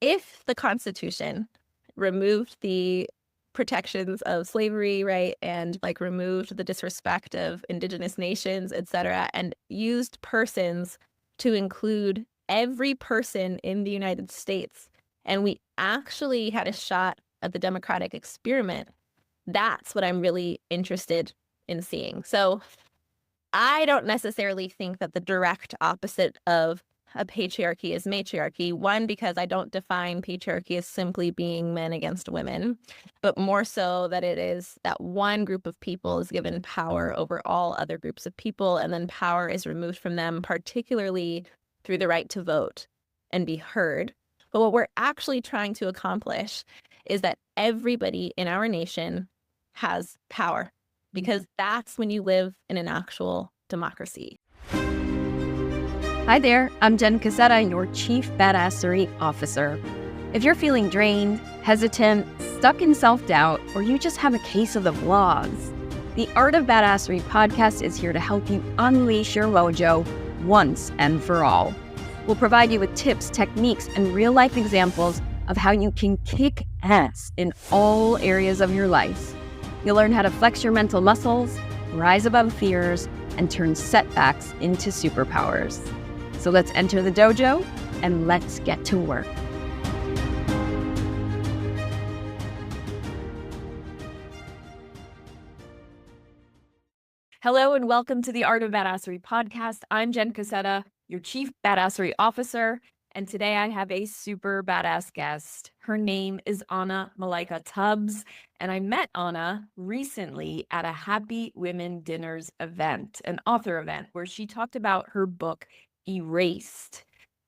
if the Constitution removed the protections of slavery, right, and like removed the disrespect of indigenous nations, etc., and used persons to include every person in the United States, and we actually had a shot at the democratic experiment, that's what I'm really interested in seeing. So I don't necessarily think that the direct opposite of a patriarchy is matriarchy. One, because I don't define patriarchy as simply being men against women, but more so that it is that one group of people is given power over all other groups of people, and then power is removed from them, particularly through the right to vote and be heard. But what we're actually trying to accomplish is that everybody in our nation has power, because that's when you live in an actual democracy. Hi there, I'm Jen Cassetta, your Chief Badassery Officer. If you're feeling drained, hesitant, stuck in self-doubt, or you just have a case of the vlogs, the Art of Badassery podcast is here to help you unleash your mojo once and for all. We'll provide you with tips, techniques, and real-life examples of how you can kick ass in all areas of your life. You'll learn how to flex your mental muscles, rise above fears, and turn setbacks into superpowers. So let's enter the dojo and let's get to work. Hello and welcome to the Art of Badassery podcast. I'm Jen Cassetta, your Chief Badassery Officer, and today I have a super badass guest. Her name is Anna Malaika Tubbs, and I met Anna recently at a Happy Women Dinners event, an author event, where she talked about her book, Erased.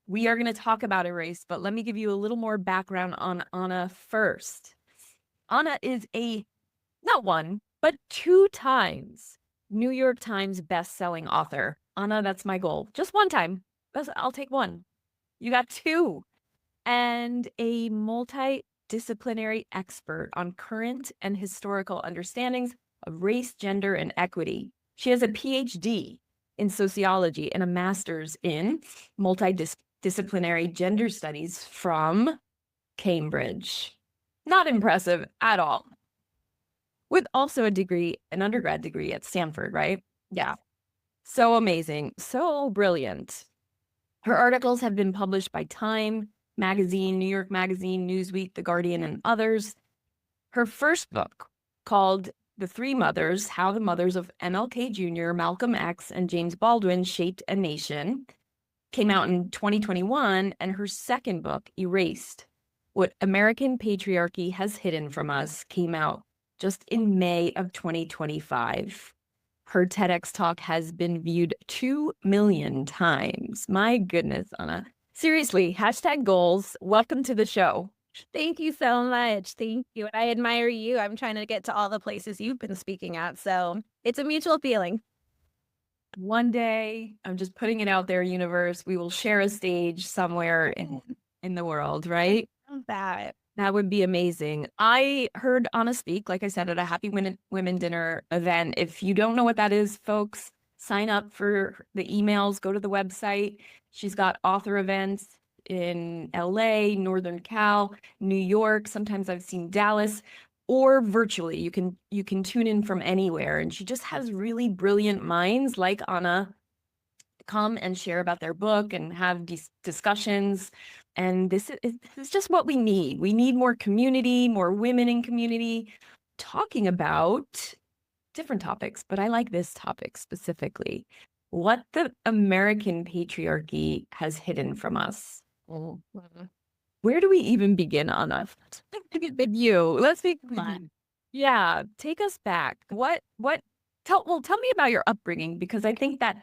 We are going to talk about Erased, but let me give you a little more background on Anna first. Anna is a, not one, but 2 times New York Times bestselling author. Anna, that's my goal. Just 1 time. I'll take 1. You got 2. And a multidisciplinary expert on current and historical understandings of race, gender, and equity. She has a PhD in sociology and a master's in multidisciplinary gender studies from Cambridge. Not impressive at all. With also a degree, an undergrad degree at Stanford, right? Yeah. So amazing. So brilliant. Her articles have been published by Time Magazine, New York Magazine, Newsweek, The Guardian, and others. Her first book, called The Three Mothers: How the Mothers of MLK Jr., Malcolm X, and James Baldwin Shaped a Nation, came out in 2021, and her second book, Erased: What American Patriarchy Has Hidden from Us, came out just in May of 2025. Her TEDx talk has been viewed 2 million times. My goodness, Anna. Seriously, #goals. Welcome to the show. Thank you so much. Thank you. And I admire you. I'm trying to get to all the places you've been speaking at, so it's a mutual feeling. One day, I'm just putting it out there, universe, we will share a stage somewhere in the world, right? I love that. That would be amazing. I heard Anna speak, like I said, at a Happy Women Dinner event. If you don't know what that is, folks, sign up for the emails, go to the website. She's got author events in LA, Northern Cal, New York. Sometimes I've seen Dallas, or virtually. You can tune in from anywhere. And she just has really brilliant minds like Anna come and share about their book and have these discussions. And this is just what we need. We need more community, more women in community talking about different topics, but I like this topic specifically. What the American patriarchy has hidden from us. Where do we even begin, Anna? Let's begin with you. Let's be fun. Yeah, take us back. Tell me about your upbringing, because I think that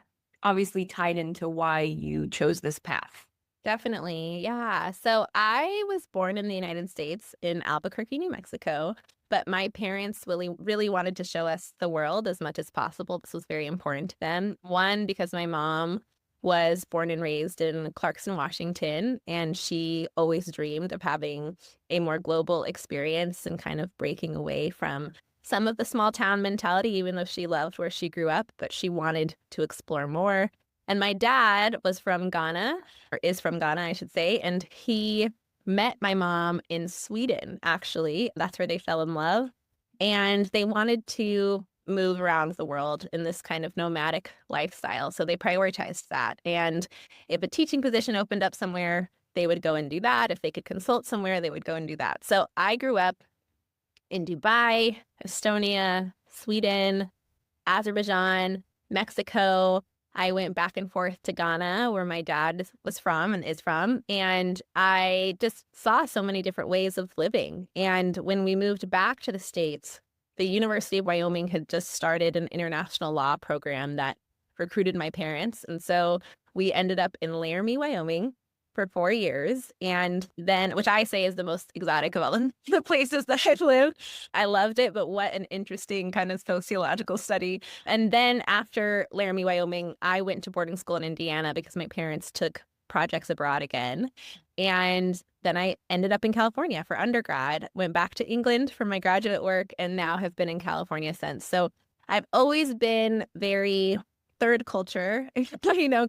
obviously tied into why you chose this path. Definitely. Yeah. So I was born in the United States in Albuquerque, New Mexico, but my parents really wanted to show us the world as much as possible. This was very important to them. One, because my mom was born and raised in Clarkson, Washington, and she always dreamed of having a more global experience and kind of breaking away from some of the small town mentality, even though she loved where she grew up, but she wanted to explore more. And my dad was from Ghana, or is from Ghana, I should say, and he met my mom in Sweden, actually. That's where they fell in love. And they wanted to move around the world in this kind of nomadic lifestyle. So they prioritized that. And if a teaching position opened up somewhere, they would go and do that. If they could consult somewhere, they would go and do that. So I grew up in Dubai, Estonia, Sweden, Azerbaijan, Mexico. I went back and forth to Ghana, where my dad was from and is from. And I just saw so many different ways of living. And when we moved back to the States, the University of Wyoming had just started an international law program that recruited my parents. And so we ended up in Laramie, Wyoming for 4 years. And then, which I say is the most exotic of all the places that I've lived. I loved it, but what an interesting kind of sociological study. And then after Laramie, Wyoming, I went to boarding school in Indiana because my parents took projects abroad again. And then I ended up in California for undergrad, went back to England for my graduate work, and now have been in California since. So I've always been very third culture,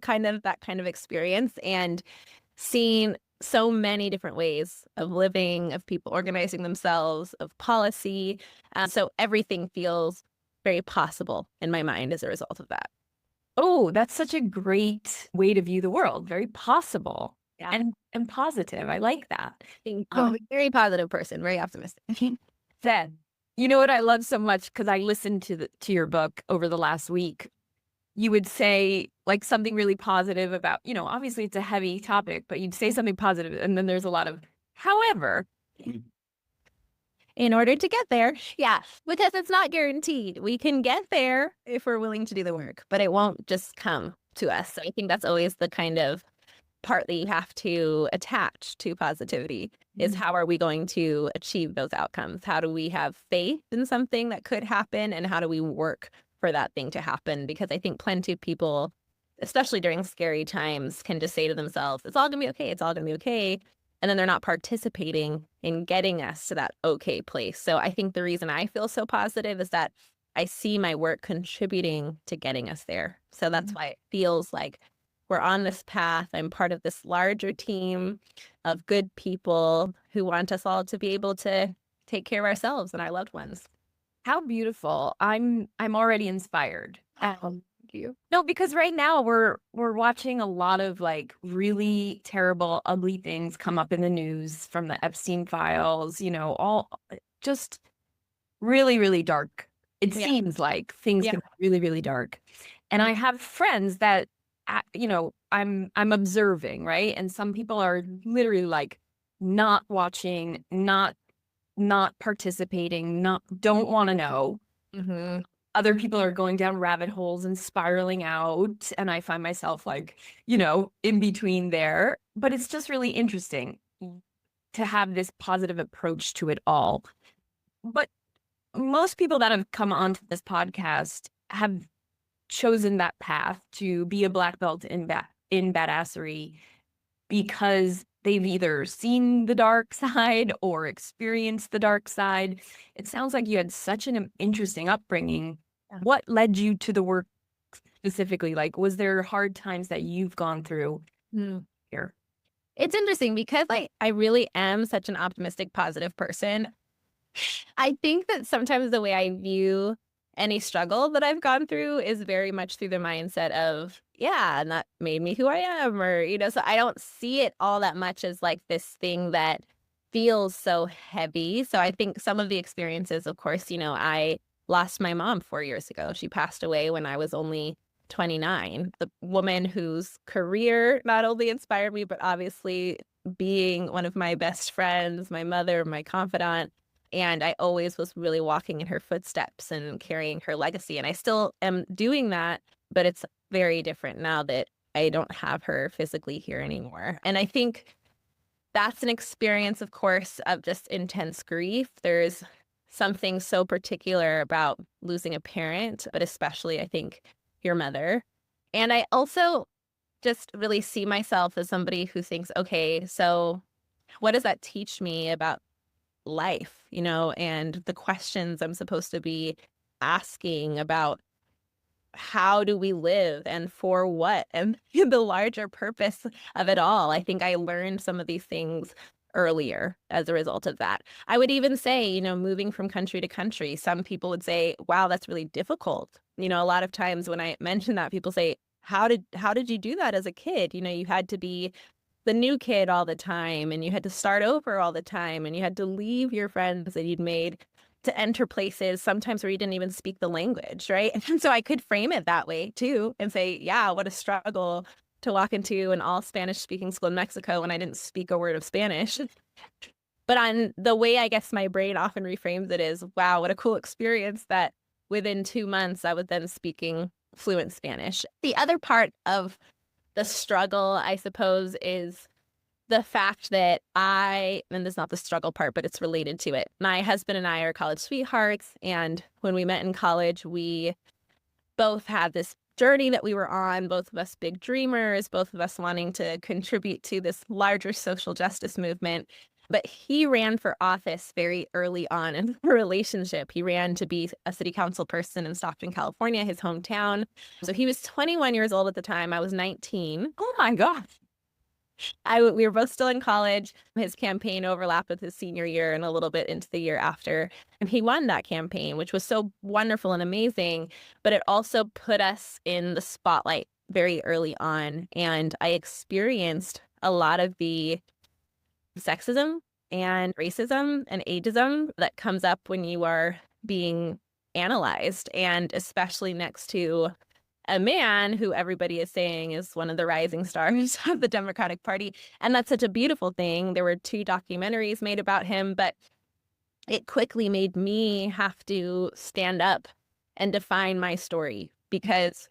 kind of that kind of experience, and seen so many different ways of living, of people organizing themselves, of policy. So everything feels very possible in my mind as a result of that. Oh, that's such a great way to view the world. Very possible. Yeah. And positive. I like that. Very positive person, very optimistic. Then, you know what I love so much, because I listened to your book over the last week. You would say like something really positive about, obviously it's a heavy topic, but you'd say something positive, and then there's a lot of however. In order to get there, yeah, because it's not guaranteed. We can get there if we're willing to do the work, but it won't just come to us. So I think that's always the kind of part that you have to attach to positivity is how are we going to achieve those outcomes? How do we have faith in something that could happen, and how do we work for that thing to happen? Because I think plenty of people, especially during scary times, can just say to themselves, it's all gonna be okay, it's all gonna be okay. And then they're not participating in getting us to that okay place. So I think the reason I feel so positive is that I see my work contributing to getting us there. So that's why it feels like we're on this path. I'm part of this larger team of good people who want us all to be able to take care of ourselves and our loved ones. How beautiful. I'm already inspired. Thank you. No, because right now we're watching a lot of like really terrible, ugly things come up in the news from the Epstein files, all just really, really dark. It seems like things get really, really dark. And I have friends that, I'm observing, right? And some people are literally like not watching, not participating, don't want to know. Other people are going down rabbit holes and spiraling out. And I find myself like, in between there. But it's just really interesting to have this positive approach to it all. But most people that have come onto this podcast have chosen that path to be a black belt in badassery because they've either seen the dark side or experienced the dark side. It sounds like you had such an interesting upbringing. Yeah. What led you to the work specifically? Like, was there hard times that you've gone through here? It's interesting because I really am such an optimistic, positive person. I think that sometimes the way I view any struggle that I've gone through is very much through the mindset of, and that made me who I am, or, so I don't see it all that much as like this thing that feels so heavy. So I think some of the experiences, of course, I lost my mom 4 years ago. She passed away when I was only 29. The woman whose career not only inspired me, but obviously being one of my best friends, my mother, my confidant. And I always was really walking in her footsteps and carrying her legacy. And I still am doing that, but it's very different now that I don't have her physically here anymore. And I think that's an experience, of course, of just intense grief. There's something so particular about losing a parent, but especially, I think, your mother. And I also just really see myself as somebody who thinks, okay, so what does that teach me about life, and the questions I'm supposed to be asking about how do we live and for what, and the larger purpose of it all. I think I learned some of these things earlier as a result of that. I would even say, you know, moving from country to country, some people would say, wow, that's really difficult. You know, a lot of times when I mention that, people say, how did you do that as a kid? You know, you had to be the new kid all the time, and you had to start over all the time, and you had to leave your friends that you'd made to enter places sometimes where you didn't even speak the language, right? And so I could frame it that way too and say, yeah, what a struggle to walk into an all Spanish speaking school in Mexico when I didn't speak a word of Spanish. But on the way I guess my brain often reframes it is, wow, what a cool experience that within 2 months I was then speaking fluent Spanish. The other part of the struggle, I suppose, is the fact that and this is not the struggle part, but it's related to it. My husband and I are college sweethearts. And when we met in college, we both had this journey that we were on, both of us big dreamers, both of us wanting to contribute to this larger social justice movement. But he ran for office very early on in the relationship. He ran to be a city council person in Stockton, California, his hometown. So he was 21 years old at the time. I was 19. Oh my gosh. We were both still in college. His campaign overlapped with his senior year and a little bit into the year after. And he won that campaign, which was so wonderful and amazing. But it also put us in the spotlight very early on. And I experienced a lot of the sexism and racism and ageism that comes up when you are being analyzed, and especially next to a man who everybody is saying is one of the rising stars of the Democratic Party. And that's such a beautiful thing. There were 2 documentaries made about him, but it quickly made me have to stand up and define my story, because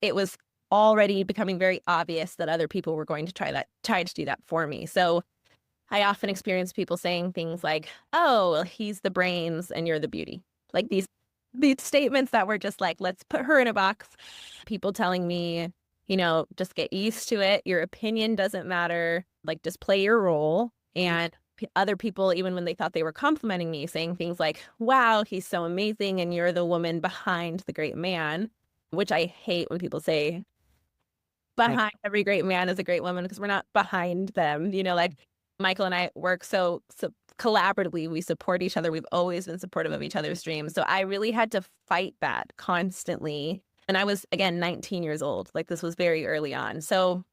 it was already becoming very obvious that other people were going to try to do that for me. So I often experience people saying things like, oh, well, he's the brains and you're the beauty. Like these statements that were just like, let's put her in a box. People telling me, you know, just get used to it. Your opinion doesn't matter. Like, just play your role. And other people, even when they thought they were complimenting me, saying things like, wow, he's so amazing and you're the woman behind the great man, which I hate when people say behind every great man is a great woman, because we're not behind them. You know, like Michael and I work so collaboratively. We support each other. We've always been supportive of each other's dreams. So I really had to fight that constantly. And I was, again, 19 years old. Like, this was very early on. So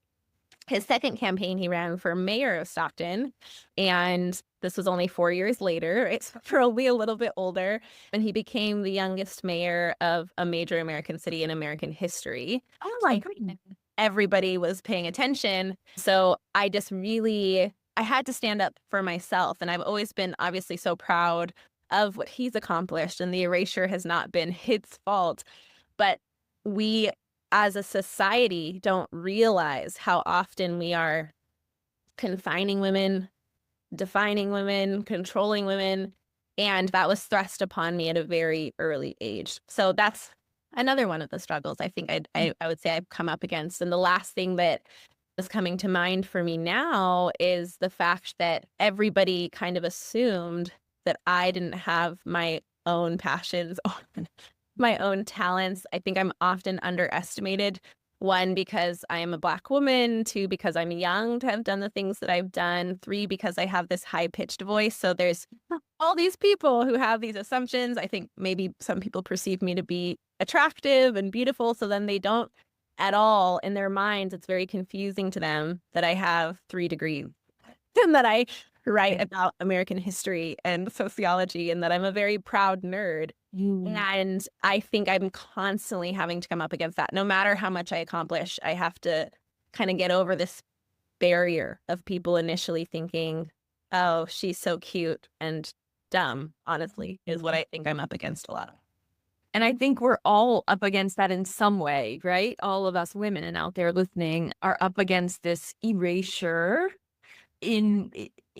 his second campaign, he ran for mayor of Stockton. And this was only 4 years later. It's probably a little bit older. And he became the youngest mayor of a major American city in American history. Oh my goodness. Everybody was paying attention. So I had to stand up for myself. And I've always been obviously so proud of what he's accomplished. And the erasure has not been his fault. But we, as a society, don't realize how often we are confining women, defining women, controlling women. And that was thrust upon me at a very early age. So that's another one of the struggles I think I would say I've come up against. And the last thing that is coming to mind for me now is the fact that everybody kind of assumed that I didn't have my own passions, my own talents. I think I'm often underestimated. 1, because I am a Black woman. 2, because I'm young to have done the things that I've done. 3, because I have this high-pitched voice. So there's all these people who have these assumptions. I think maybe some people perceive me to be attractive and beautiful, so then they don't at all, in their minds, it's very confusing to them that I have 3 degrees and that I write about American history and sociology and that I'm a very proud nerd. And I think I'm constantly having to come up against that. No matter how much I accomplish, I have to kind of get over this barrier of people initially thinking, oh, she's so cute and dumb, honestly, is what I think I'm up against a lot of. And I think we're all up against that in some way, right? All of us women and out there listening are up against this erasure in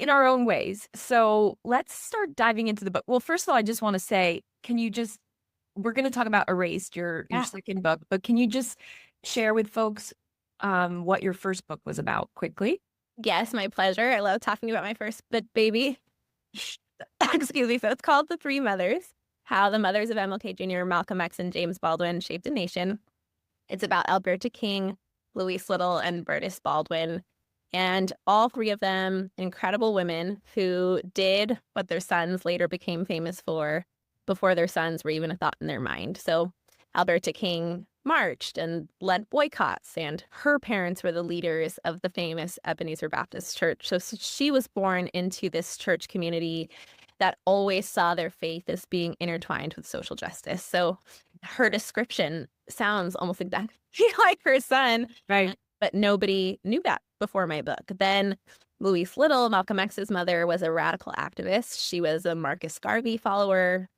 our own ways. So let's start diving into the book. Well, first of all, I just want to say, we're going to talk about Erased, your second book, but can you just share with folks what your first book was about quickly? Yes, my pleasure. I love talking about my first baby. Excuse me. So it's called The Three Mothers: How the Mothers of MLK Jr., Malcolm X, and James Baldwin Shaped a Nation. It's about Alberta King, Louise Little, and Bernice Baldwin. And all three of them, incredible women who did what their sons later became famous for before their sons were even a thought in their mind. So Alberta King marched and led boycotts, and her parents were the leaders of the famous Ebenezer Baptist Church. So she was born into this church community that always saw their faith as being intertwined with social justice. So her description sounds almost exactly like her son, Right. but nobody knew that before my book. Then Louise Little, Malcolm X's mother, was a radical activist. She was a Marcus Garvey follower.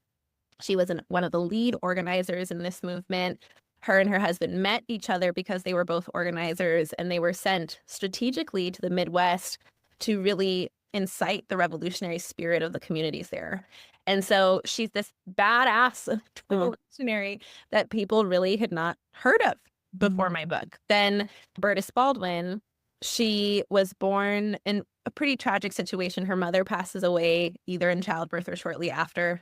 She was one of the lead organizers in this movement. Her and her husband met each other because they were both organizers, and they were sent strategically to the Midwest to really incite the revolutionary spirit of the communities there. And so she's this badass revolutionary that people really had not heard of before my book. Then Berta Baldwin, she was born in a pretty tragic situation. Her mother passes away either in childbirth or shortly after.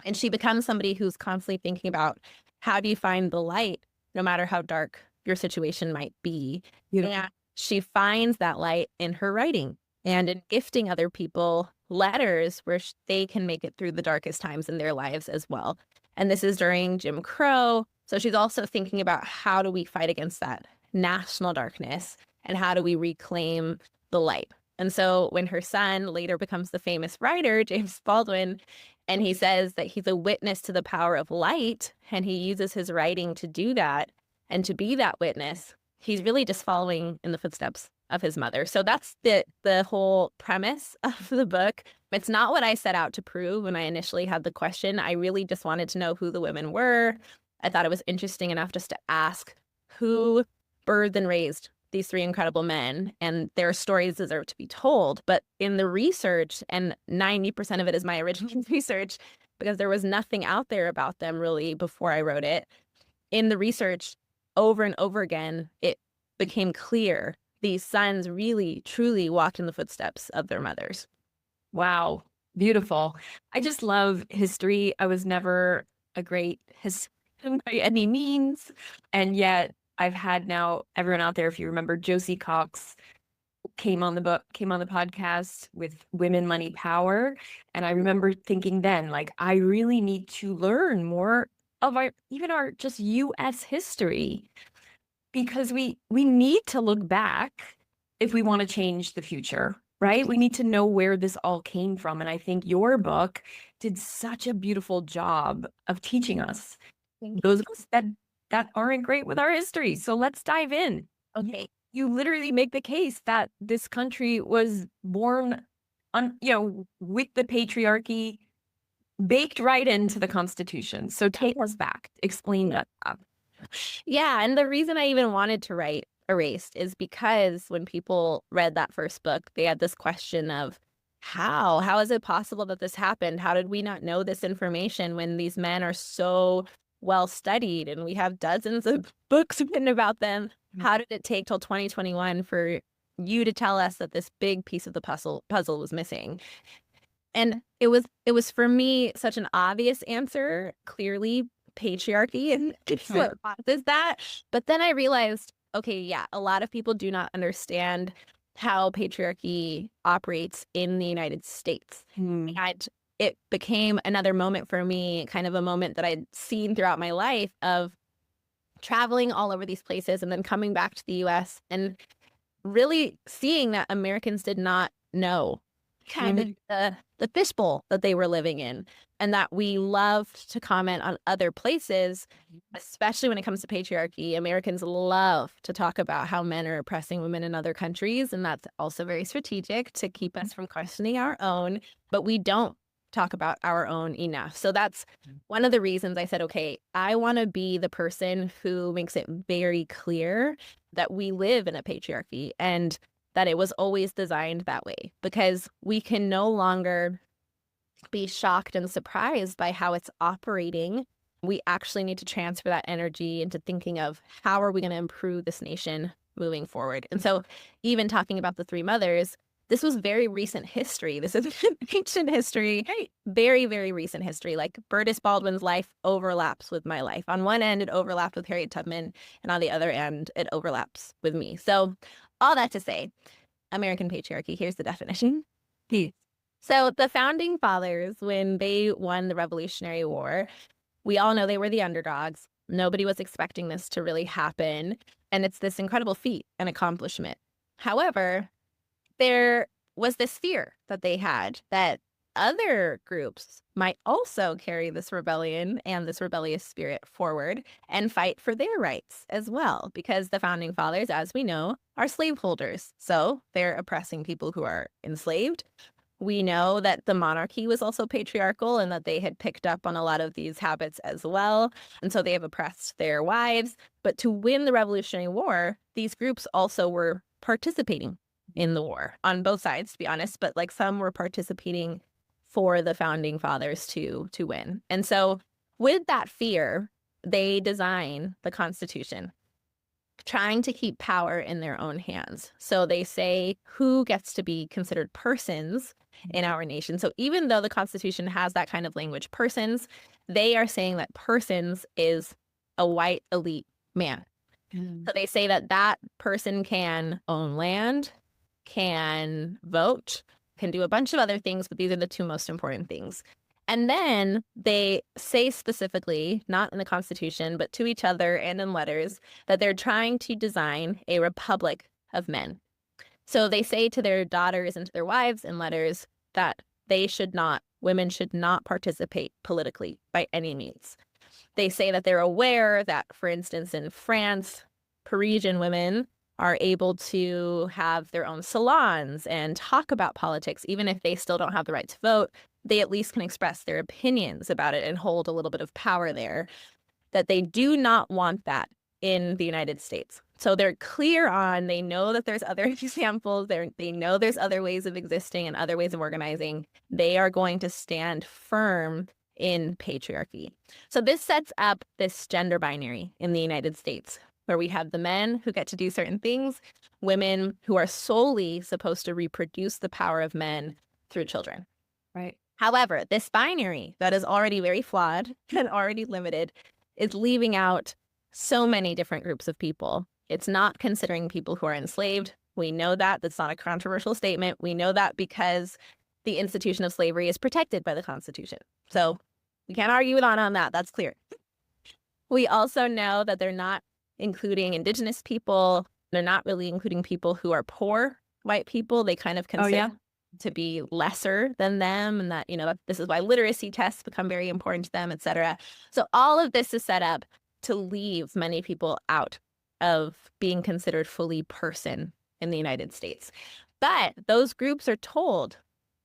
And she becomes somebody who's constantly thinking about, how do you find the light no matter how dark your situation might be? And she finds that light in her writing and in gifting other people letters where they can make it through the darkest times in their lives as well. And this is during Jim Crow. So she's also thinking about, how do we fight against that national darkness, and how do we reclaim the light? And so when her son later becomes the famous writer, James Baldwin, and he says that he's a witness to the power of light, and he uses his writing to do that and to be that witness, he's really just following in the footsteps of his mother. So that's the whole premise of the book. It's not what I set out to prove when I initially had the question. I really just wanted to know who the women were. I thought it was interesting enough just to ask who birthed and raised these three incredible men, and their stories deserve to be told. But in the research, and 90% of it is my original research, because there was nothing out there about them really before I wrote it. In the research, over and over again, it became clear these sons really, truly walked in the footsteps of their mothers. Wow. Beautiful. I just love history. I was never a great historian by any means. And yet I've had now everyone out there, if you remember, Josie Cox came on the podcast with Women, Money, Power. And I remember thinking then, like, I really need to learn more of our just US history, because we need to look back if we want to change the future, right? We need to know where this all came from. And I think your book did such a beautiful job of teaching us those of us that aren't great with our history. So let's dive in. Okay. You literally make the case that this country was born with the patriarchy baked right into the Constitution. So take us back. Explain that. Yeah, and the reason I even wanted to write Erased is because when people read that first book, they had this question of, how is it possible that this happened? How did we not know this information when these men are so well studied and we have dozens of books written about them? How did it take till 2021 for you to tell us that this big piece of the puzzle was missing? And it was for me such an obvious answer, clearly patriarchy, and what causes that. But then I realized, okay, yeah, a lot of people do not understand how patriarchy operates in the United States. And it became another moment for me, kind of a moment that I'd seen throughout my life of traveling all over these places and then coming back to the US and really seeing that Americans did not know kind of the fishbowl that they were living in, and that we loved to comment on other places, especially when it comes to patriarchy. Americans love to talk about how men are oppressing women in other countries, and that's also very strategic to keep us from questioning our own, but we don't talk about our own enough. So that's one of the reasons I said, okay, I want to be the person who makes it very clear that we live in a patriarchy and that it was always designed that way, because we can no longer be shocked and surprised by how it's operating. We actually need to transfer that energy into thinking of, how are we going to improve this nation moving forward? And so even talking about the three mothers, this was very recent history. This is ancient history, very, very recent history. Like Berta Baldwin's life overlaps with my life. On one end, it overlapped with Harriet Tubman, and on the other end, it overlaps with me. So all that to say, American patriarchy. Here's the definition. Please. So the founding fathers, when they won the Revolutionary War, we all know they were the underdogs. Nobody was expecting this to really happen. And it's this incredible feat and accomplishment. However, there was this fear that they had that other groups might also carry this rebellion and this rebellious spirit forward and fight for their rights as well, because the founding fathers, as we know, are slaveholders. So they're oppressing people who are enslaved. We know that the monarchy was also patriarchal and that they had picked up on a lot of these habits as well. And so they have oppressed their wives. But to win the Revolutionary War, these groups also were participating in the war on both sides, to be honest. But like some were participating for the founding fathers to win. And so with that fear, they design the Constitution, trying to keep power in their own hands. So they say who gets to be considered persons in our nation. So even though the Constitution has that kind of language, persons, they are saying that persons is a white elite man. So they say that that person can own land, can vote, can do a bunch of other things, but these are the two most important things. And then they say specifically, not in the Constitution, but to each other and in letters, that they're trying to design a republic of men. So they say to their daughters and to their wives in letters that women should not participate politically by any means. They say that they're aware that, for instance, in France, Parisian women are able to have their own salons and talk about politics, even if they still don't have the right to vote. They at least can express their opinions about it and hold a little bit of power there, that they do not want that in the United States. So they're clear on, they know that there's other examples, they know there's other ways of existing and other ways of organizing. They are going to stand firm in patriarchy. So this sets up this gender binary in the United States, where we have the men who get to do certain things, women who are solely supposed to reproduce the power of men through children. Right. However, this binary that is already very flawed and already limited is leaving out so many different groups of people. It's not considering people who are enslaved. We know that. That's not a controversial statement. We know that because the institution of slavery is protected by the Constitution. So we can't argue with Anna on that. That's clear. We also know that they're not including Indigenous people. They're not really including people who are poor white people. They kind of consider to be lesser than them, and that, this is why literacy tests become very important to them, et cetera. So all of this is set up to leave many people out of being considered fully person in the United States. But those groups are told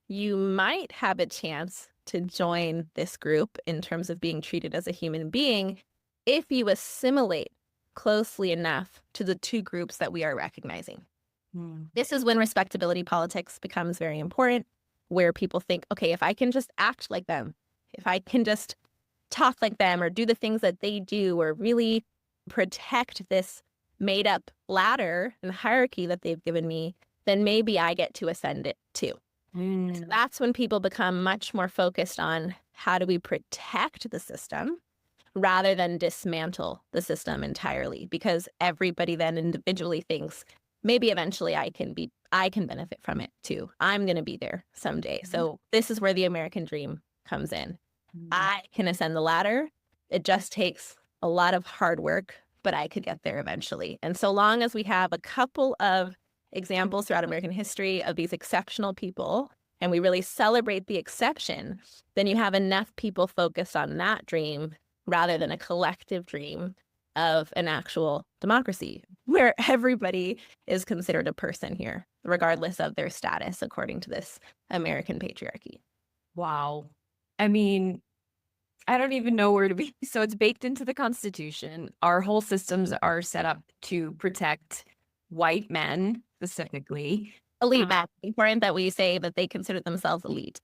you might have a chance to join this group in terms of being treated as a human being if you assimilate closely enough to the two groups that we are recognizing. This is when respectability politics becomes very important, where people think, okay, if I can just act like them, if I can just talk like them or do the things that they do or really protect this made up ladder and hierarchy that they've given me, then maybe I get to ascend it too. So that's when people become much more focused on how do we protect the system rather than dismantle the system entirely, because everybody then individually thinks maybe eventually I can benefit from it too. I'm going to be there someday. So this is where the American dream comes in. I can ascend the ladder. It just takes a lot of hard work, but I could get there eventually. And so long as we have a couple of examples throughout American history of these exceptional people, and we really celebrate the exception, then you have enough people focused on that dream rather than a collective dream of an actual democracy where everybody is considered a person here, regardless of their status, according to this American patriarchy. Wow. I mean, I don't even know where to be. So it's baked into the Constitution. Our whole systems are set up to protect white men specifically. Elite men. Important that we say that they consider themselves elite.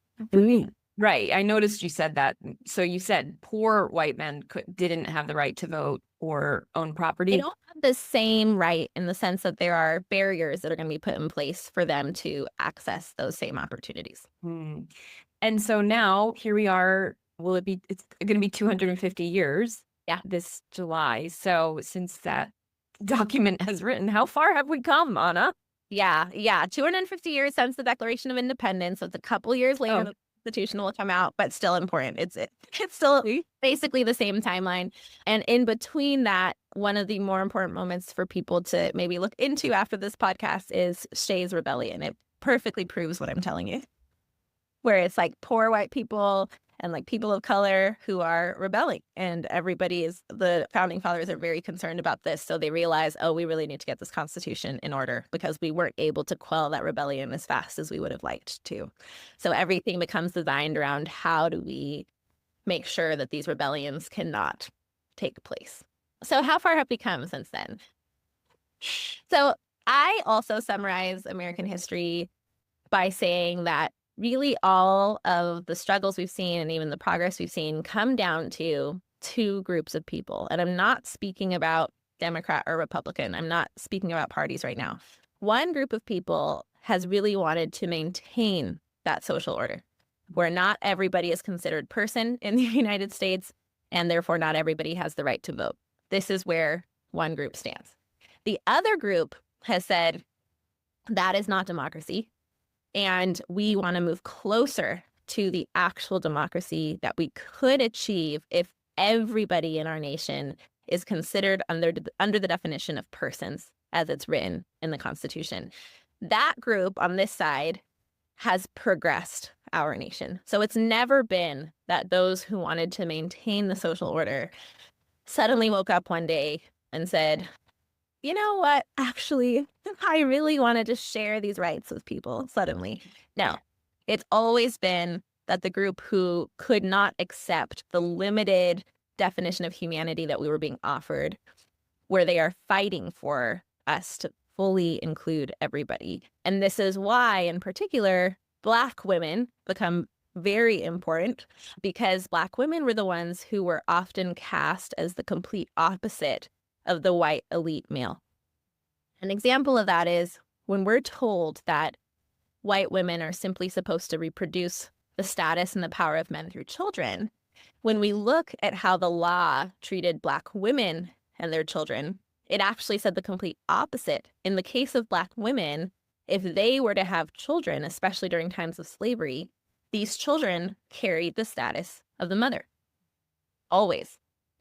Right. I noticed you said that. So you said poor white men didn't have the right to vote or own property. They don't have the same right in the sense that there are barriers that are going to be put in place for them to access those same opportunities. And so now here we are. It's going to be 250 years this July. So since that document has written, how far have we come, Anna? Yeah. 250 years since the Declaration of Independence. So it's a couple years later Oh, the Constitution will come out, but still important. It's still basically the same timeline. And in between that, one of the more important moments for people to maybe look into after this podcast is Shays Rebellion. It perfectly proves what I'm telling you, where it's like poor white people and like people of color who are rebelling. And the founding fathers are very concerned about this. So they realize, oh, we really need to get this Constitution in order because we weren't able to quell that rebellion as fast as we would have liked to. So everything becomes designed around how do we make sure that these rebellions cannot take place. So how far have we come since then? So I also summarize American history by saying that really all of the struggles we've seen and even the progress we've seen come down to two groups of people. And I'm not speaking about Democrat or Republican. I'm not speaking about parties right now. One group of people has really wanted to maintain that social order where not everybody is considered person in the United States, and therefore not everybody has the right to vote. This is where one group stands. The other group has said that is not democracy. And we want to move closer to the actual democracy that we could achieve if everybody in our nation is considered under the definition of persons as it's written in the Constitution. That group on this side has progressed our nation. So it's never been that those who wanted to maintain the social order suddenly woke up one day and said, you know what, actually, I really wanted to share these rights with people suddenly. No, it's always been that the group who could not accept the limited definition of humanity that we were being offered, where they are fighting for us to fully include everybody. And this is why, in particular, Black women become very important because Black women were the ones who were often cast as the complete opposite of the white elite male. An example of that is when we're told that white women are simply supposed to reproduce the status and the power of men through children, when we look at how the law treated Black women and their children, it actually said the complete opposite. In the case of Black women, if they were to have children, especially during times of slavery, these children carried the status of the mother. Always.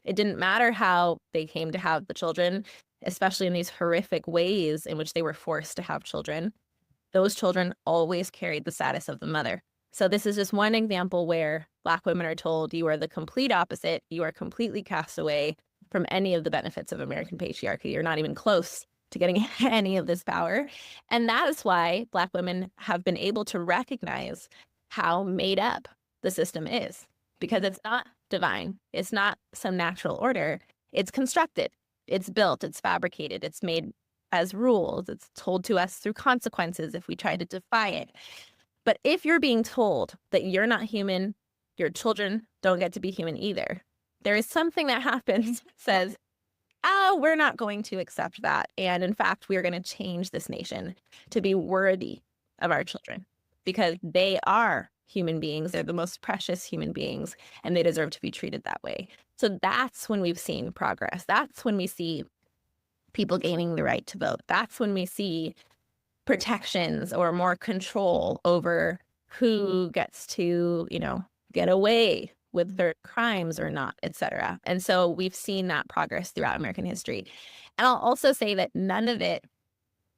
It didn't matter how they came to have the children, especially in these horrific ways in which they were forced to have children. Those children always carried the status of the mother. So this is just one example where Black women are told you are the complete opposite. You are completely cast away from any of the benefits of American patriarchy. You're not even close to getting any of this power. And that is why Black women have been able to recognize how made up the system is, because it's not divine. It's not some natural order. It's constructed. It's built. It's fabricated. It's made as rules. It's told to us through consequences if we try to defy it. But if you're being told that you're not human, your children don't get to be human either, there is something that happens that says, oh, we're not going to accept that. And in fact, we're going to change this nation to be worthy of our children because they are human beings. They're the most precious human beings, and they deserve to be treated that way. So that's when we've seen progress. That's when we see people gaining the right to vote. That's when we see protections or more control over who gets to, get away with their crimes or not, et cetera. And so we've seen that progress throughout American history. And I'll also say that none of it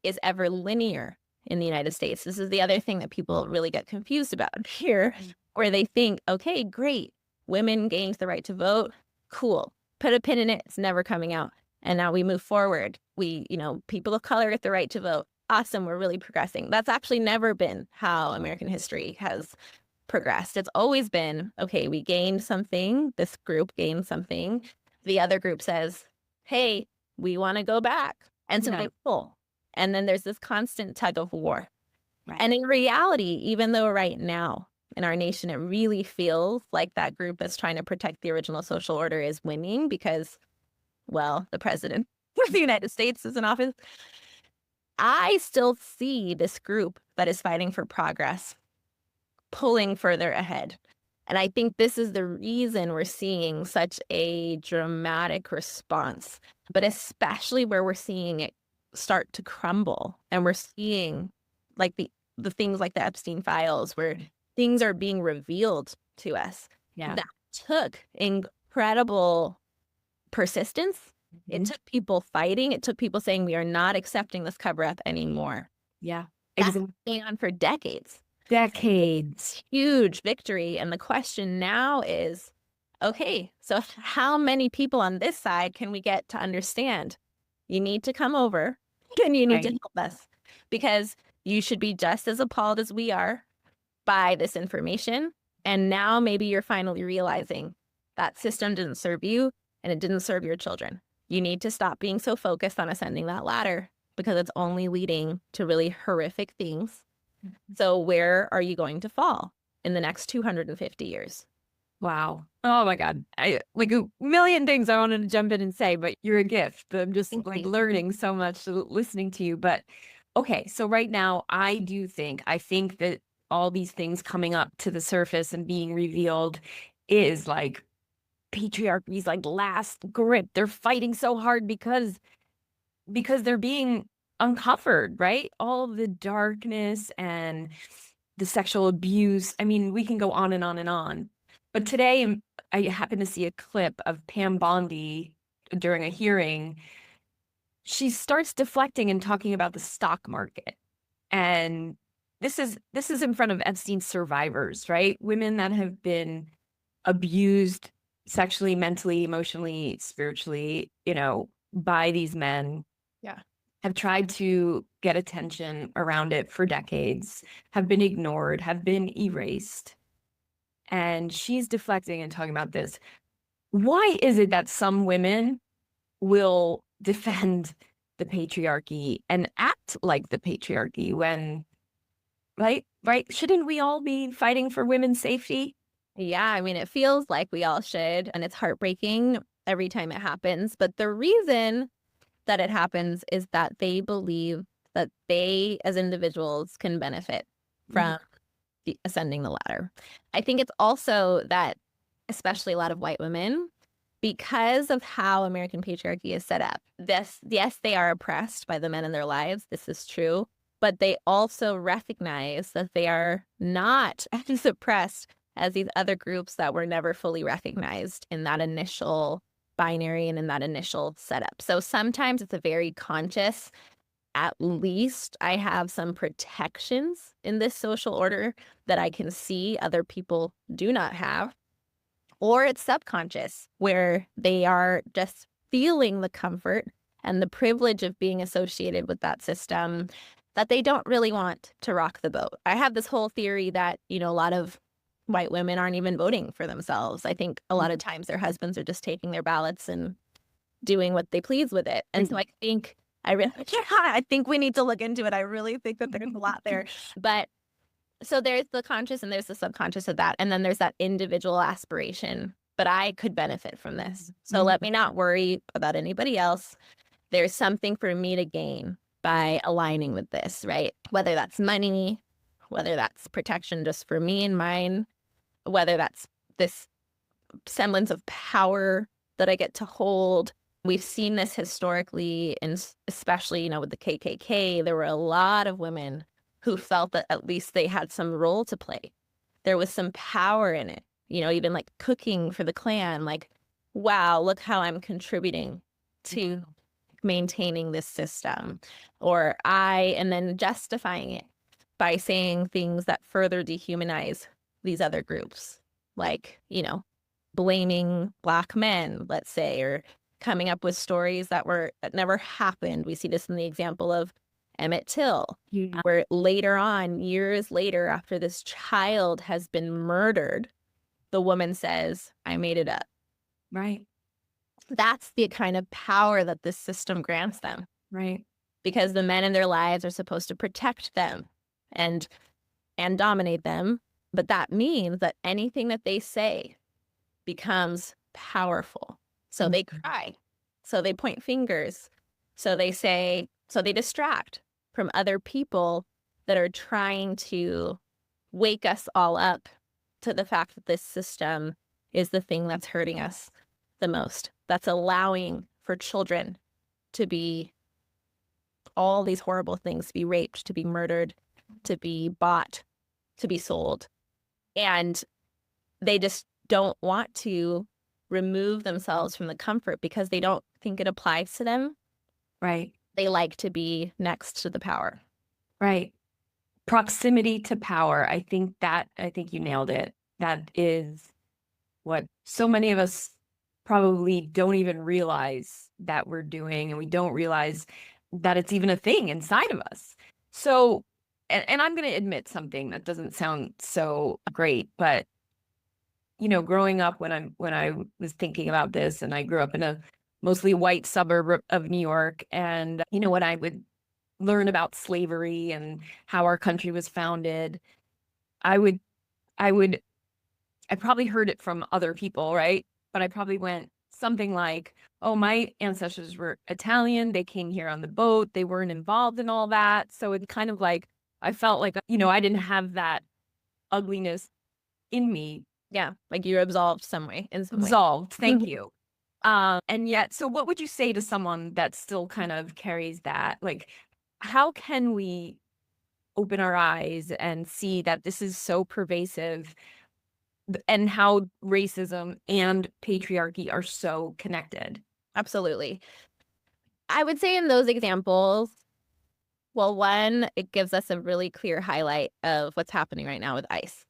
is ever linear in the United States. This is the other thing that people really get confused about here, where they think, okay, great, women gained the right to vote. Cool. Put a pin in it. It's never coming out. And now we move forward. People of color get the right to vote. Awesome. We're really progressing. That's actually never been how American history has progressed. It's always been, okay, we gained something. This group gained something. The other group says, hey, we want to go back. And so they pull. And then there's this constant tug of war. Right. And in reality, even though right now in our nation, it really feels like that group that's trying to protect the original social order is winning because, well, the president of the United States is in office. I still see this group that is fighting for progress pulling further ahead. And I think this is the reason we're seeing such a dramatic response, but especially where we're seeing it start to crumble. And we're seeing like the things like the Epstein files where things are being revealed to us. Yeah. That took incredible persistence. It took people fighting. It took people saying, we are not accepting this cover up anymore. Yeah. That's been going on for decades. Decades. Huge victory. And the question now is, okay, so how many people on this side can we get to understand? You need to come over and you need to help us, because you should be just as appalled as we are by this information. And now maybe you're finally realizing that system didn't serve you and it didn't serve your children. You need to stop being so focused on ascending that ladder, because it's only leading to really horrific things. So where are you going to fall in the next 250 years? Wow. Oh my God. I like a million things I wanted to jump in and say, but you're a gift. I'm just like learning so much listening to you. But okay, so right now I think that all these things coming up to the surface and being revealed is like patriarchy's like last grip. They're fighting so hard because they're being uncovered, right? All the darkness and the sexual abuse. I mean, we can go on and on and on. But today I happened to see a clip of Pam Bondi during a hearing. She starts deflecting and talking about the stock market. And this is in front of Epstein survivors, right? Women that have been abused sexually, mentally, emotionally, spiritually, by these men. Yeah. Have tried to get attention around it for decades, have been ignored, have been erased. And she's deflecting and talking about this. Why is it that some women will defend the patriarchy and act like the patriarchy when, right? Shouldn't we all be fighting for women's safety? Yeah, I mean, it feels like we all should, and it's heartbreaking every time it happens. But the reason that it happens is that they believe that they, as individuals, can benefit from ascending the ladder. I think it's also that, especially a lot of white women, because of how American patriarchy is set up, yes, they are oppressed by the men in their lives. This is true. But they also recognize that they are not as oppressed as these other groups that were never fully recognized in that initial binary and in that initial setup. So sometimes it's a very conscious, at least I have some protections in this social order that I can see other people do not have. Or it's subconscious, where they are just feeling the comfort and the privilege of being associated with that system, that they don't really want to rock the boat. I have this whole theory that, a lot of white women aren't even voting for themselves. I think a lot of times their husbands are just taking their ballots and doing what they please with it. And so I think I think we need to look into it. I really think that there's a lot there. But so there's the conscious and there's the subconscious of that. And then there's that individual aspiration. But I could benefit from this. So let me not worry about anybody else. There's something for me to gain by aligning with this, right? Whether that's money, whether that's protection just for me and mine, whether that's this semblance of power that I get to hold. We've seen this historically, and especially, with the KKK, there were a lot of women who felt that at least they had some role to play. There was some power in it, even like cooking for the Klan, like, wow, look how I'm contributing to maintaining this system. And then justifying it by saying things that further dehumanize these other groups, like, blaming Black men, let's say, or coming up with stories that never happened. We see this in the example of Emmett Till, where later on, years later, after this child has been murdered, the woman says, I made it up. Right. That's the kind of power that this system grants them. Right. Because the men in their lives are supposed to protect them and dominate them. But that means that anything that they say becomes powerful. So they cry. So they point fingers. So they distract from other people that are trying to wake us all up to the fact that this system is the thing that's hurting us the most, that's allowing for children to be all these horrible things, to be raped, to be murdered, to be bought, to be sold. And they just don't want to remove themselves from the comfort because they don't think it applies to them. Right. They like to be next to the power. Right. Proximity to power. I think you nailed it. That is what so many of us probably don't even realize that we're doing, and we don't realize that it's even a thing inside of us. So, and I'm going to admit something that doesn't sound so great, but growing up when I was thinking about this, and I grew up in a mostly white suburb of New York, and when I would learn about slavery and how our country was founded, I probably heard it from other people, right? But I probably went something like, oh, my ancestors were Italian. They came here on the boat. They weren't involved in all that. So it's kind of like, I felt like, I didn't have that ugliness in me. Yeah, like you're absolved some way, in some way. Absolved. Thank you. And yet, so what would you say to someone that still kind of carries that? Like, how can we open our eyes and see that this is so pervasive, and how racism and patriarchy are so connected? Absolutely. I would say in those examples, well, one, it gives us a really clear highlight of what's happening right now with ICE,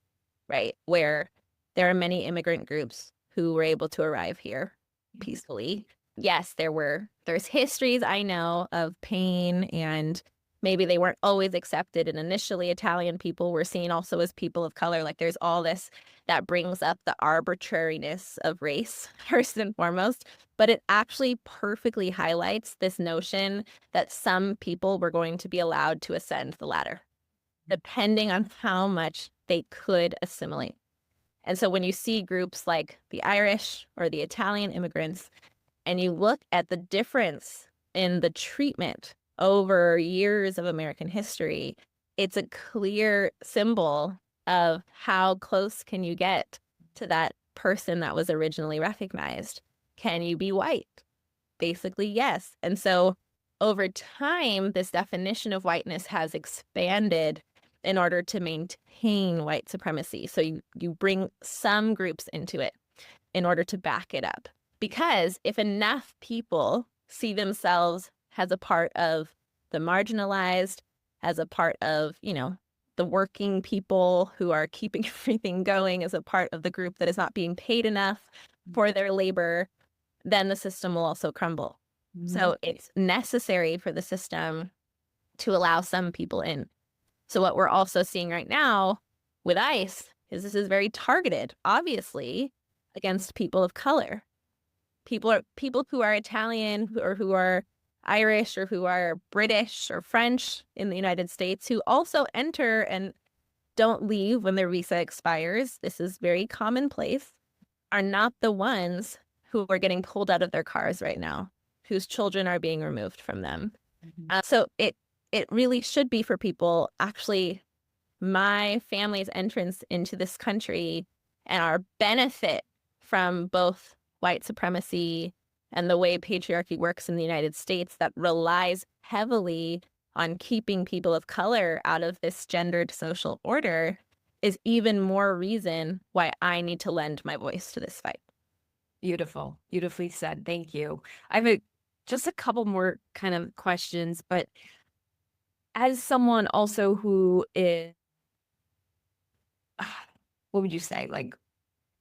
right? Where there are many immigrant groups who were able to arrive here peacefully. Yes, there's histories, I know, of pain, and maybe they weren't always accepted. And initially, Italian people were seen also as people of color. Like there's all this that brings up the arbitrariness of race, first and foremost. But it actually perfectly highlights this notion that some people were going to be allowed to ascend the ladder, depending on how much they could assimilate. And so when you see groups like the Irish or the Italian immigrants, and you look at the difference in the treatment over years of American history, it's a clear symbol of how close can you get to that person that was originally recognized. Can you be white? Basically, yes. And so over time, this definition of whiteness has expanded in order to maintain white supremacy. So you bring some groups into it in order to back it up. Because if enough people see themselves as a part of the marginalized, as a part of, the working people who are keeping everything going, as a part of the group that is not being paid enough for their labor, then the system will also crumble. Mm-hmm. So it's necessary for the system to allow some people in. So what we're also seeing right now with ICE is this is very targeted, obviously, against people of color. People who are Italian or who are Irish or who are British or French in the United States who also enter and don't leave when their visa expires. This is very commonplace, are not the ones who are getting pulled out of their cars right now, whose children are being removed from them. Mm-hmm. So it really should be for people, actually, my family's entrance into this country and our benefit from both white supremacy and the way patriarchy works in the United States that relies heavily on keeping people of color out of this gendered social order is even more reason why I need to lend my voice to this fight. Beautiful. Beautifully said. Thank you. I have just a couple more kind of questions, but as someone also who is, what would you say, like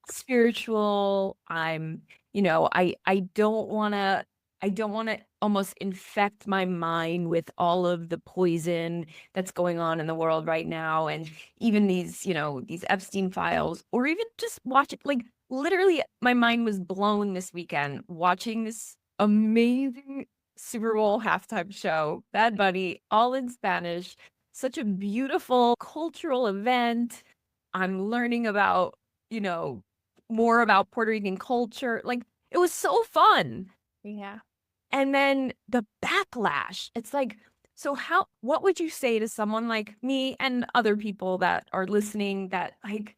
spiritual, I'm, I don't want to almost infect my mind with all of the poison that's going on in the world right now. And even these Epstein files, or even just watch it, like literally my mind was blown this weekend watching this amazing Super Bowl halftime show, Bad Bunny, all in Spanish. Such a beautiful cultural event. I'm learning about, more about Puerto Rican culture. Like, it was so fun. Yeah. And then the backlash, it's like, so what would you say to someone like me and other people that are listening that, like,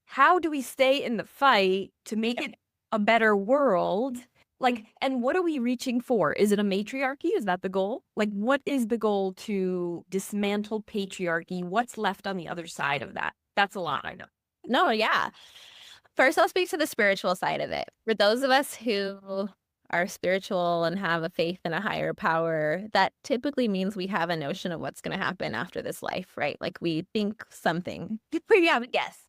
how do we stay in the fight to make it a better world Like, and what are we reaching for? Is it a matriarchy? Is that the goal? Like, what is the goal to dismantle patriarchy? What's left on the other side of that? That's a lot, I know. No, yeah. First, I'll speak to the spiritual side of it. For those of us who are spiritual and have a faith in a higher power, that typically means we have a notion of what's going to happen after this life, right? Like we think something, we have a guess.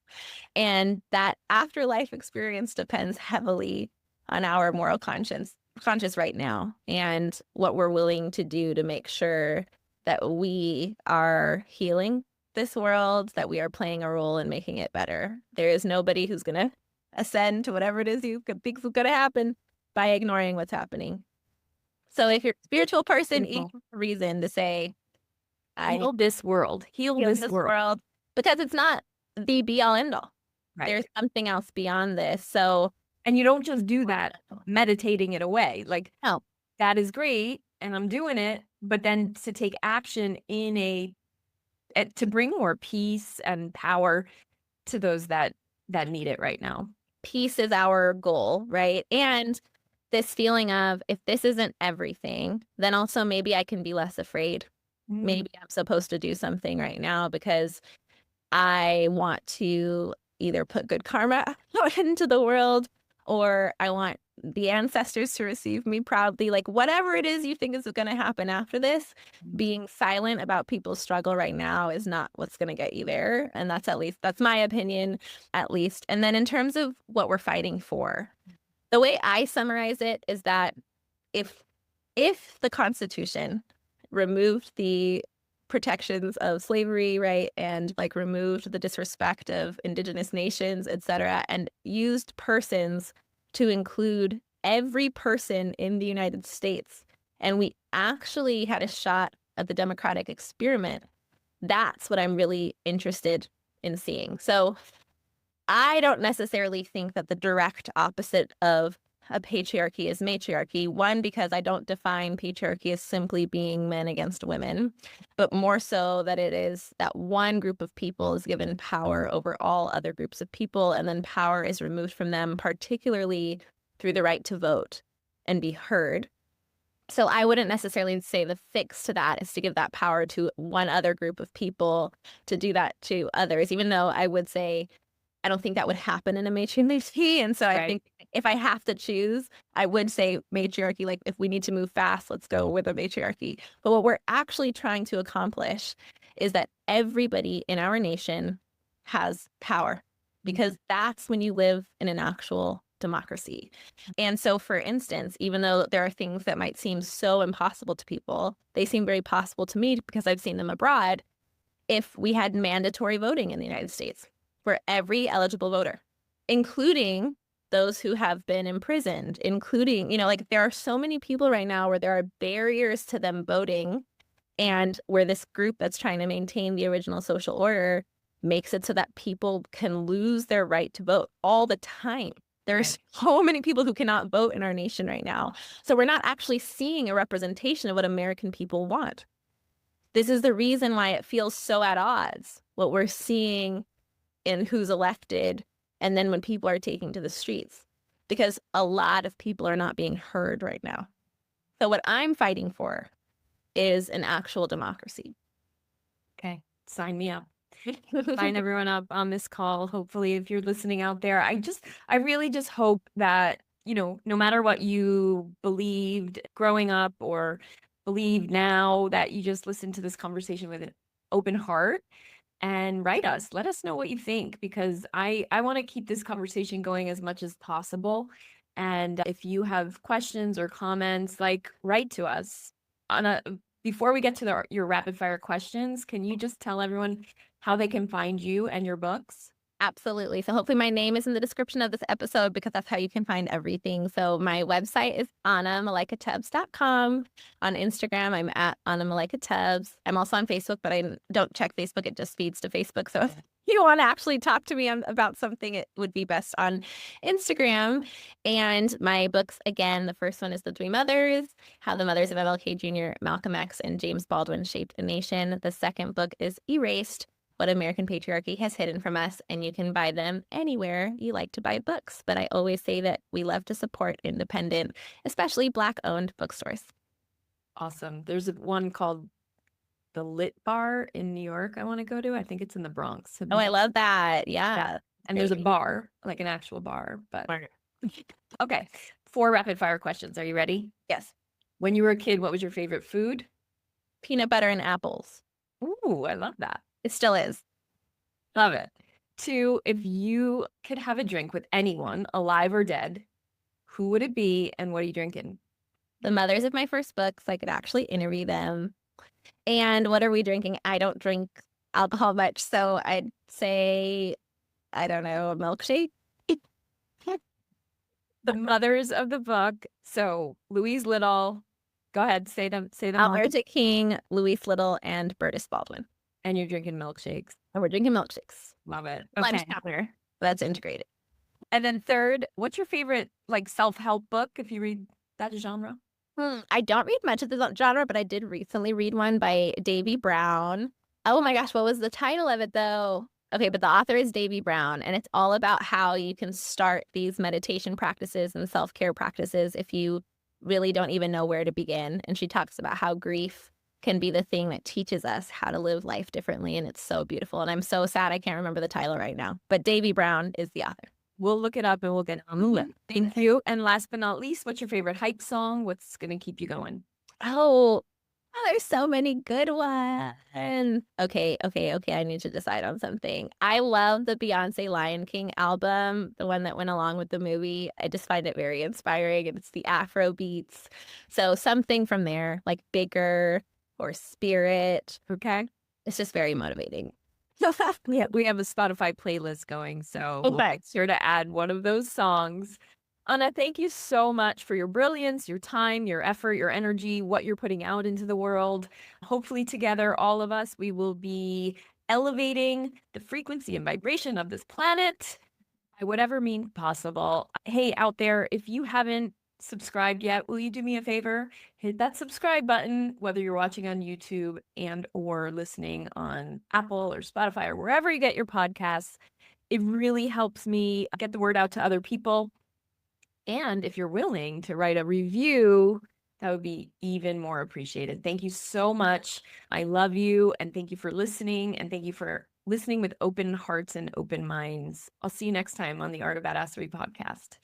And that afterlife experience depends heavily on our moral conscious right now and what we're willing to do to make sure that we are healing this world, that we are playing a role in making it better. There is nobody who's going to ascend to whatever it is you think is going to happen by ignoring what's happening. So if you're a spiritual person, each reason to say, I heal this world, heal this world. Because it's not the be all end all. Right. There's something else beyond this. So, and you don't just do that meditating it away. Like, no, that is great and I'm doing it, but then to take action to bring more peace and power to those that need it right now. Peace is our goal, right? And this feeling of, if this isn't everything, then also maybe I can be less afraid. Maybe I'm supposed to do something right now because I want to either put good karma out into the world, or I want the ancestors to receive me proudly. Like whatever it is you think is going to happen after this, being silent about people's struggle right now is not what's going to get you there. And that's my opinion, at least. And then in terms of what we're fighting for, the way I summarize it is that if the Constitution removed the protections of slavery, right, and like removed the disrespect of indigenous nations, etc., and used persons to include every person in the United States, and we actually had a shot at the democratic experiment, that's what I'm really interested in seeing. So I don't necessarily think that the direct opposite of a patriarchy is matriarchy. One, because I don't define patriarchy as simply being men against women, but more so that it is that one group of people is given power over all other groups of people, and then power is removed from them, particularly through the right to vote and be heard. So I wouldn't necessarily say the fix to that is to give that power to one other group of people to do that to others, even though I would say I don't think that would happen in a matriarchy. And so I think if I have to choose, I would say matriarchy. Like if we need to move fast, let's go with a matriarchy. But what we're actually trying to accomplish is that everybody in our nation has power, because that's when you live in an actual democracy. And so, for instance, even though there are things that might seem so impossible to people, they seem very possible to me because I've seen them abroad. If we had mandatory voting in the United States for every eligible voter, including those who have been imprisoned, including, like there are so many people right now where there are barriers to them voting, and where this group that's trying to maintain the original social order makes it so that people can lose their right to vote all the time. There's so many people who cannot vote in our nation right now. So we're not actually seeing a representation of what American people want. This is the reason why it feels so at odds, what we're seeing in who's elected, and then when people are taking to the streets, because a lot of people are not being heard right now. So what I'm fighting for is an actual democracy. Okay, sign me up. Sign everyone up on this call. Hopefully, if you're listening out there, I really just hope that, no matter what you believed growing up or believe now, that you just listen to this conversation with an open heart and write us. Let us know what you think, because I want to keep this conversation going as much as possible. And if you have questions or comments, write to us. Before we get to your rapid fire questions, can you just tell everyone how they can find you and your books? Absolutely. So hopefully my name is in the description of this episode, because that's how you can find everything. So my website is annamalaikatubbs.com. On Instagram, I'm at Anna Malaika Tubbs. I'm also on Facebook, but I don't check Facebook. It just feeds to Facebook. So if you want to actually talk to me about something, it would be best on Instagram. And my books, again, the first one is The Three Mothers, How the Mothers of MLK Jr., Malcolm X, and James Baldwin Shaped a Nation. The second book is Erased, what American patriarchy has hidden from us, and you can buy them anywhere you like to buy books. But I always say that we love to support independent, especially Black-owned bookstores. Awesome. There's one called the Lit Bar in New York I want to go to. I think it's in the Bronx. Oh, I love that. Yeah. And there's a bar, like an actual bar. But okay, 4 rapid fire questions. Are you ready? Yes. When you were a kid, what was your favorite food? Peanut butter and apples. Ooh, I love that. It still is. Love it. 2, if you could have a drink with anyone, alive or dead, who would it be and what are you drinking? The mothers of my first books, I could actually interview them. And what are we drinking? I don't drink alcohol much, so I'd say, I don't know, a milkshake. The mothers of the book. So Louise Little, go ahead, say them. all. Alberta King, Louise Little, and Bertus Baldwin. And you're drinking milkshakes. And we're drinking milkshakes. Love it. Lunch Okay. counter. That's integrated. And then 3rd, what's your favorite like self-help book if you read that genre? I don't read much of the genre, but I did recently read one by Davy Brown. Oh my gosh, what was the title of it though? Okay, but the author is Davy Brown, and it's all about how you can start these meditation practices and self-care practices if you really don't even know where to begin. And she talks about how grief can be the thing that teaches us how to live life differently, and it's so beautiful. And I'm so sad I can't remember the title right now, but Davy Brown is the author. We'll look it up and we'll get on the list. Thank you. And last but not least, what's your favorite hype song? What's going to keep you going? Oh, there's so many good ones. Okay. I need to decide on something. I love the Beyonce Lion King album, the one that went along with the movie. I just find it very inspiring, and it's the Afro beats. So something from there, like Bigger or Spirit. Okay. It's just very motivating. We have a Spotify playlist going, so we'll make sure to add one of those songs. Anna, thank you so much for your brilliance, your time, your effort, your energy, what you're putting out into the world. Hopefully together, all of us, we will be elevating the frequency and vibration of this planet by whatever means possible. Hey, out there, if you haven't subscribed yet, will you do me a favor? Hit that subscribe button, whether you're watching on YouTube and or listening on Apple or Spotify or wherever you get your podcasts. It really helps me get the word out to other people. And if you're willing to write a review, that would be even more appreciated. Thank you so much. I love you, and thank you for listening, and thank you for listening with open hearts and open minds. I'll see you next time on the Art of Badassery podcast.